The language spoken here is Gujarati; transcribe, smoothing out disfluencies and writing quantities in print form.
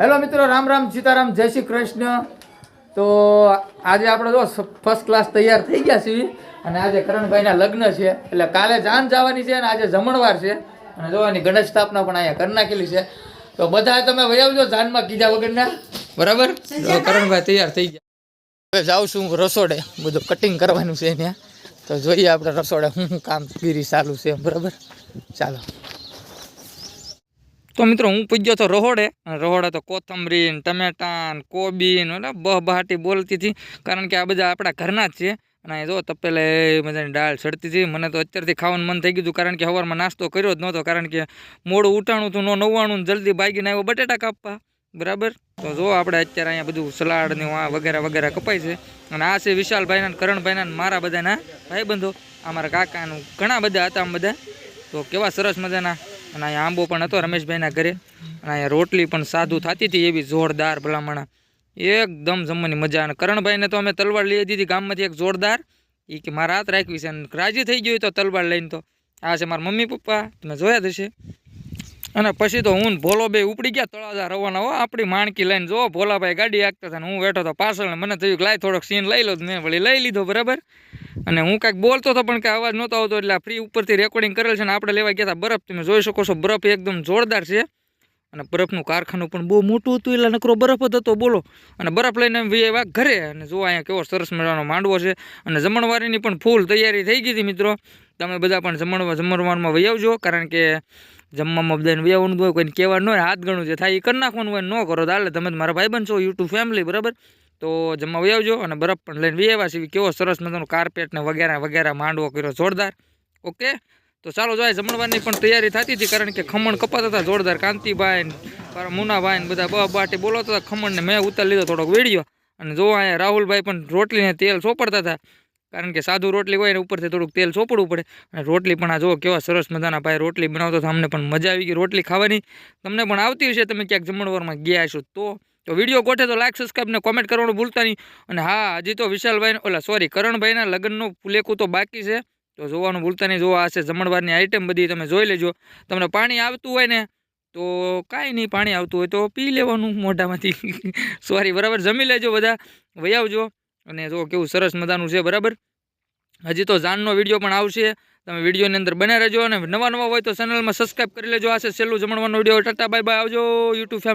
હેલો મિત્રો, રામ રામ સીતારામ, જય શ્રી કૃષ્ણ. તો આજે આપણે જો ફર્સ્ટ ક્લાસ તૈયાર થઈ ગયા છીએ અને આજે કરણભાઈના લગ્ન છે એટલે કાલે જાન જવાની છે અને આજે જમણવાર છે અને જોવાની ગણેશ સ્થાપના પણ અહીંયા કરી નાખેલી છે. તો બધા તમે વયાવજો જાનમાં કીધા વગરના, બરાબર? તો કરણભાઈ તૈયાર થઈ ગયા. હવે જાઉં છું રસોડે, બધું કટિંગ કરવાનું છે ત્યાં. તો જોઈએ આપણે રસોડે શું કામગીરી ચાલુ છે, બરાબર? ચાલો. તો મિત્રો હું પૂછ્યો તો રહોડે તો કોથમરી ટમેટા કોબી બહાટી બોલતી હતી, કારણ કે આ બધા આપણા ઘરના જ છે. અને જો તપેલે મજાની દાળ ચડતી હતી. મને તો અત્યારથી ખાવાનું મન થઈ ગયું, કારણ કે સવારમાં નાસ્તો કર્યો જ નહોતો, કારણ કે મોડું ઉઠાણું હતું, નવ્વાણું જલ્દી ભાગીને આવ્યો બટેટા કાપવા, બરાબર? તો જો આપણે અત્યારે અહીંયા બધું સલાડ ને વગેરે વગેરે કપાય છે. અને આ છે વિશાલભાઈના, કરણભાઈના, મારા બધાના ભાઈબંધો, અમારા કાકાનું ઘણા બધા હતા આમ બધા. તો કેવા સરસ મજાના. અને અહીંયા આંબો પણ હતો રમેશભાઈના ઘરે. અને અહીંયા રોટલી પણ સાદું થતી હતી, એવી જોરદાર ભલામણા, એકદમ જમવાની મજા. અને કરણભાઈને તો અમે તલવાર લઈ દીધી ગામમાંથી એક જોરદાર, એ કે મારા હાથ રાખવી છે, અને રાજી થઈ ગયું તો તલવાર લઈને. તો આ છે મારા મમ્મી પપ્પા, તમે જોયા જશે. અને પછી તો હું ભોલો બે ઉપડી ગયા તળાજા રવાના. હો આપણી માણકી લઈને, જો ભોલાભાઈ ગાડી હાંકતા હતા ને હું બેઠો તો પાછળ. ને મને થયું કે લાય થોડોક સીન લઈ લો, મેં વળી લઈ લીધો, બરાબર? અને હું કાંઈક બોલતો હતો પણ કાંઈ અવાજ નહોતો આવતો, એટલે ફ્રી ઉપરથી રેકોર્ડિંગ કરેલ છે. ને આપણે લેવા ગયા હતા બરફ, તમે જોઈ શકો છો, બરફ એકદમ જોરદાર છે. અને બરફનું કારખાનું પણ બહુ મોટું હતું, એટલે નકરો બરફ જ હતો, બોલો. અને બરફ લઈને આવ્યા ઘરે. અને જો અહીંયા કેવો સરસ મજાનો માંડવો છે. અને જમણવારીની પણ ફૂલ તૈયારી થઈ ગઈ હતી મિત્રો. તમે બધા પણ જમણવારમાં વહી આવજો, કારણ કે જમવામાં બધાને વહી હોય, કોઈને કહેવાનું હોય, હાથ ગણું જે થાય એ કરી નાખવાનું હોય, ન કરો તો હાલે. તમે મારા ભાઈબંધ છો, યુટ્યુબ ફેમિલી, બરાબર? તો જમવા વહી આવજો. અને બરફ પણ લઈને વહી આવ્યા છે. કેવો સરસ મજાનો કાર્પેટ ને વગેરે વગેરે માંડવો કર્યો, જોરદાર. ઓકે, તો ચાલો જાય. જમણવારની પણ તૈયારી થતી હતી, કારણ કે ખમણ કપાતા હતા જોરદાર. કાંતિભાઈ મુનાભાઈ ને બધા બાટી બોલાવતા હતા ખમણને. મેં ઉતાર લીધો થોડોક વિડીયો. અને જો અહીંયા રાહુલભાઈ પણ રોટલીને તેલ સોંપડતા હતા, કારણ કે સાદું રોટલી હોય ને ઉપરથી થોડુંક તેલ સોંપડવું પડે. અને રોટલી પણ આ જો કેવા સરસ મજાના ભાઈ રોટલી બનાવતો હતો. અમને પણ મજા આવી ગઈ રોટલી ખાવાની. તમને પણ આવતી હશે, તમે ક્યાંક જમણવારમાં ગયા હશો તો વિડીયો ગોઠે તો લાઈક, સબસ્ક્રાઈબ ને કોમેન્ટ કરવાનું ભૂલતા નહીં. અને હા, હજી તો વિશાલભાઈ કરણભાઈના લગ્નનું લેકું તો બાકી છે, તો જોવાનું ભૂલતા નહીં. જોવા હશે જમણવારની આઈટમ બધી, તમે જોઈ લેજો. તમને પાણી આવતું હોય ને તો કાંઈ નહીં, પાણી આવતું હોય તો પી લેવાનું મોઢામાંથી બરાબર? જમી લેજો બધા, વહી આવજો. અને જો કેવું સરસ મજાનું છે, બરાબર? હજી તો જાનનો વિડીયો પણ આવશે, તમે વિડીયોની અંદર બને રહેજો. અને નવા હોય તો ચેનલમાં સબસ્ક્રાઈબ કરી લેજો. આ છે છેલ્લું જમણવાનો વિડીયો. ટાટા બાય બાય, આવજો યુટ્યુબ ફેમિલી.